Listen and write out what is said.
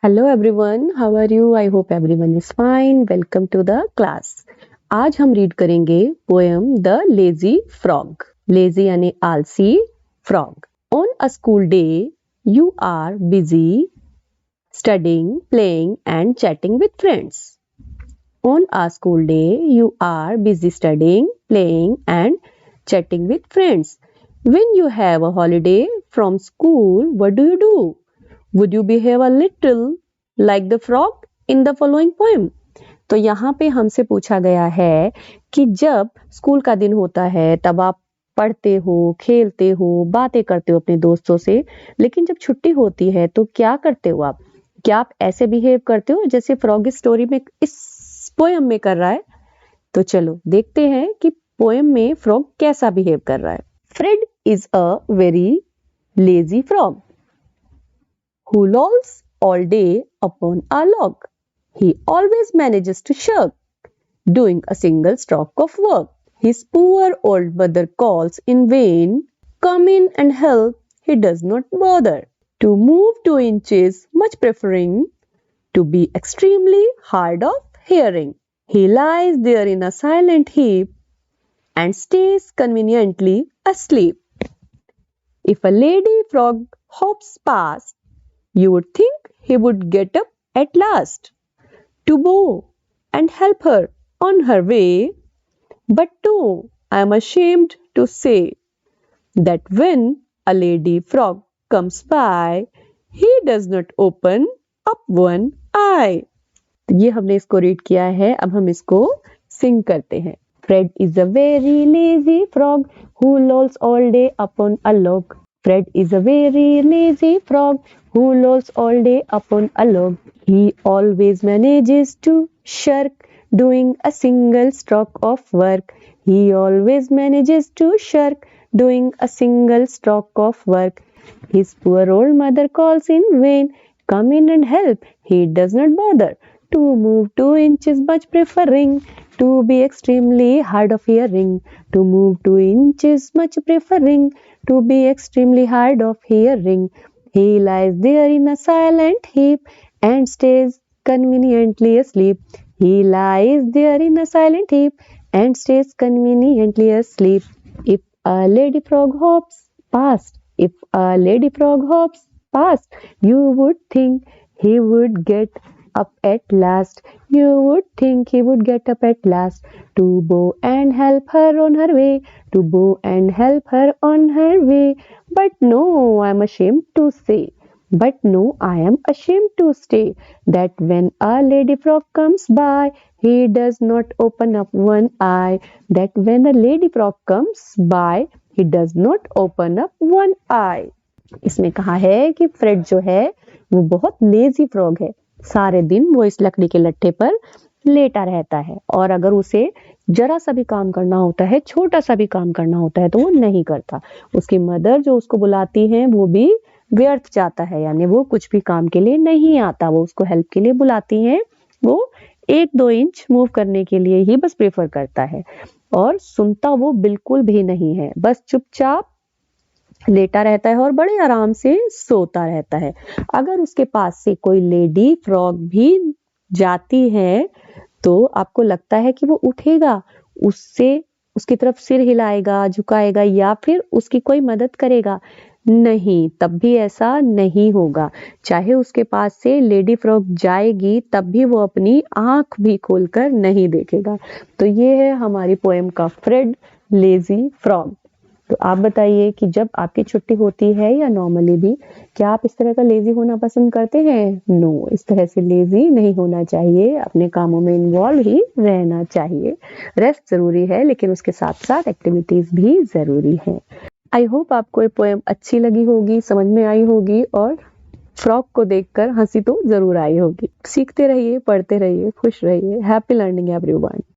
Hello everyone, how are you? I hope everyone is fine. Welcome to the class. आज हम read करेंगे poem the lazy frog. Lazy यानी आलसी, frog. On a school day you are busy studying, playing and chatting with friends. On a school day, you are busy studying, playing, and chatting with friends. When you have a holiday from school, what do? Would you behave a little like the frog in the following poem? तो यहाँ पे हमसे पूछा गया है कि जब school का दिन होता है तब आप पढ़ते हो, खेलते हो, बातें करते हो अपने दोस्तों से, लेकिन जब छुट्टी होती है तो क्या करते हो आप? क्या आप ऐसे बिहेव करते हो जैसे फ्रॉग इस स्टोरी में, इस पोएम में कर रहा है? तो चलो देखते हैं कि पोएम में फ्रॉग कैसा बिहेव कर रहा है। Fred is a very lazy frog who lolls all day upon a log. He always manages to shirk doing a single stroke of work. His poor old mother calls in vain. Come in and help, he does not bother. To move 2 inches, much preferring to be extremely hard of hearing. He lies there in a silent heap and stays conveniently asleep. If a lady frog hops past, you would think he would get up at last to bow and help her on her way. But no, I am ashamed to say that when a lady frog comes by, he does not open up one eye. ये हमने इसको read किया है, अब हम इसको सिंग करते हैं। Fred is a very lazy frog who lolls all day upon a log. Fred is a very lazy frog who lolls all day upon a log. He always manages to shirk doing a single stroke of work. He always manages to shirk doing a single stroke of work. His poor old mother calls in vain. Come in and help. He does not bother to move 2 inches, much preferring to be extremely hard of hearing. To move 2 inches, much preferring to be extremely hard of hearing. He lies there in a silent heap and stays conveniently asleep. He lies there in a silent heap and stays conveniently asleep. If a lady frog hops past, if a lady frog hops past, you would think he would get up at last. You would think he would get up at last to bow and help her on her way, to bow and help her on her way. But no, I am ashamed to say. But no, I am ashamed to say that when a lady frog comes by, he does not open up one eye. That when a lady frog comes by, he does not open up one eye. इसमें कहा है कि Fred जो है वो बहुत lazy frog है। सारे दिन वो इस लकड़ी के लट्ठे पर लेटा रहता है और अगर उसे जरा सा भी काम करना होता है, छोटा सा भी काम करना होता है तो वो नहीं करता। उसकी मदर जो उसको बुलाती हैं वो भी व्यर्थ जाता है, यानी वो कुछ भी काम के लिए नहीं आता। वो उसको हेल्प के लिए बुलाती हैं, वो 1-2 इंच मूव करने के लिए ही बस प्रेफर करता है और सुनता वो बिल्कुल भी नहीं है। बस चुपचाप लेटा रहता है और बड़े आराम से सोता रहता है। अगर उसके पास से कोई लेडी फ्रॉग भी जाती है तो आपको लगता है कि वो उठेगा, उससे उसकी तरफ सिर हिलाएगा, झुकाएगा या फिर उसकी कोई मदद करेगा? नहीं, तब भी ऐसा नहीं होगा। चाहे उसके पास से लेडी फ्रॉग जाएगी तब भी वो अपनी आंख भी खोलकर नहीं देखेगा। तो ये है हमारी पोएम का फ्रेड लेजी फ्रॉग। तो आप बताइए कि जब आपकी छुट्टी होती है या नॉर्मली भी, क्या आप इस तरह का लेजी होना पसंद करते हैं? नो, इस तरह से लेजी नहीं होना चाहिए, अपने कामों में इन्वॉल्व ही रहना चाहिए। रेस्ट जरूरी है लेकिन उसके साथ साथ एक्टिविटीज भी जरूरी है। आई होप आपको ये पोएम अच्छी लगी होगी, समझ में आई होगी और फ्रॉग को देखकर हंसी तो जरूर आई होगी। सीखते रहिए, पढ़ते रहिए, खुश रहिए। Happy learning everyone.